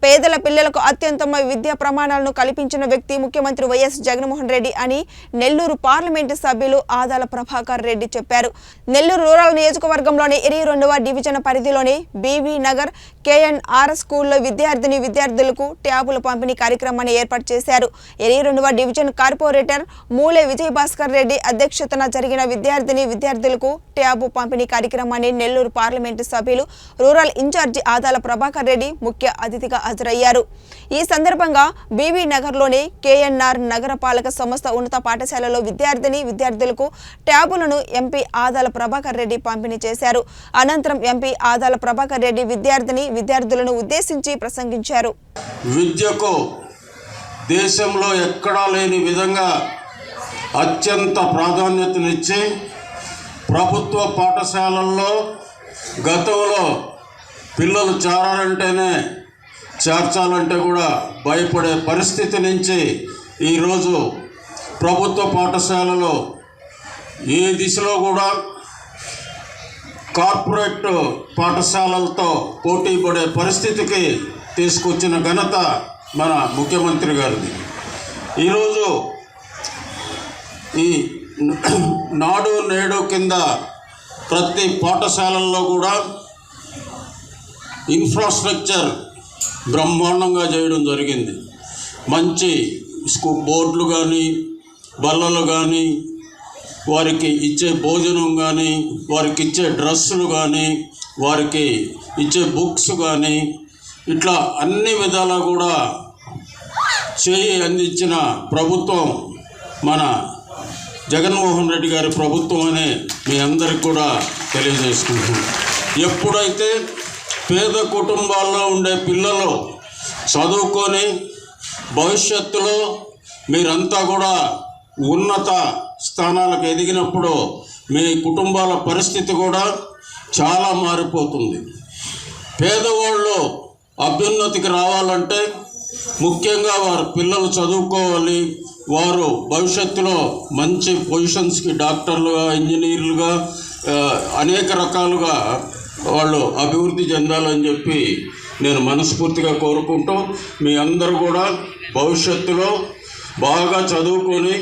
పేదల పిల్లలకు అత్యుత్తమ విద్యా ప్రమాణాలను కల్పించిన వ్యక్తి ముఖ్యమంత్రి వైఎస్ జగన్మోహన్ రెడ్డి అని నెల్లూరు పార్లమెంటు సభ్యులు ఆదాల ప్రభాకర్ రెడ్డి చెప్పారు. నెల్లూరు రూరల్ నియోజకవర్గంలోని 22వ డివిజన్ పరిధిలోని బీవీ నగర్ KNR స్కూల్లో విద్యార్థులకు ట్యాబుల పంపిణీ కార్యక్రమాన్ని ఏర్పాటు చేశారు. 22వ డివిజన్ కార్పొరేటర్ మూలే విజయభాస్కర్ రెడ్డి అధ్యక్షతన జరిగిన విద్యార్థులకు ట్యాబు పంపిణీ కార్యక్రమాన్ని నెల్లూరు పార్లమెంటు సభ్యులు రూరల్ ఇన్ఛార్జి ఆదాల ప్రభాకర్ రెడ్డి ముఖ్య అతిథిగా హాజరయ్యారు. ఈ సందర్భంగా బీవీ నగర్లోని KNR నగరపాలక సంస్థ ఉన్నత పాఠశాలలో విద్యార్థులకు ట్యాబులను ఎంపీ ఆదాల ప్రభాకర్ రెడ్డి పంపిణీ చేశారు. అనంతరం ఎంపీ ఆదాల ప్రభాకర్ రెడ్డి విద్యార్థులను ఉద్దేశించి ప్రసంగించారు. విద్యకు దేశంలో ఎక్కడా లేని విధంగా అత్యంత ప్రాధాన్యతనిచ్చి ప్రభుత్వ పాఠశాలల్లో గతంలో పిల్లలు చేర్చాలంటే కూడా భయపడే పరిస్థితి నుంచి ఈరోజు ప్రభుత్వ పాఠశాలలో ఏ దిశలో కూడా కార్పొరేట్ పాఠశాలలతో పోటీ పడే పరిస్థితికి తీసుకొచ్చిన ఘనత మన ముఖ్యమంత్రి గారిది. ఈరోజు ఈ నాడు నేడు కింద ప్రతి పాఠశాలల్లో కూడా ఇన్ఫ్రాస్ట్రక్చర్ బ్రహ్మాండంగా చేయడం జరిగింది. మంచి బోర్డులు కానీ, బల్లలు కానీ, వారికి ఇచ్చే భోజనం కానీ, వారికి ఇచ్చే డ్రెస్సులు కానీ, వారికి ఇచ్చే బుక్స్ కానీ, ఇట్లా అన్ని విధాలా కూడా చేయి అందించిన ప్రభుత్వం మన జగన్మోహన్ రెడ్డి గారి ప్రభుత్వం అనే మీ అందరికి కూడా తెలియజేసుకుంటున్నాం. ఎప్పుడైతే పేద కుటుంబాల్లో ఉండే పిల్లలు చదువుకొని భవిష్యత్తులో మీరంతా కూడా ఉన్నత స్థానాలకు ఎదిగినప్పుడు మీ కుటుంబాల పరిస్థితి కూడా చాలా మారిపోతుంది. పేదవాళ్ళు అభ్యున్నతికి రావాలంటే ముఖ్యంగా వారి పిల్లలు చదువుకోవాలి. వారు భవిష్యత్తులో మంచి పొజిషన్స్కి డాక్టర్లుగా, ఇంజనీర్లుగా, అనేక రకాలుగా వాళ్ళు అభివృద్ధి చెందాలని చెప్పి నేను మనస్ఫూర్తిగా కోరుకుంటూ మీ అందరూ కూడా భవిష్యత్తులో బాగా చదువుకొని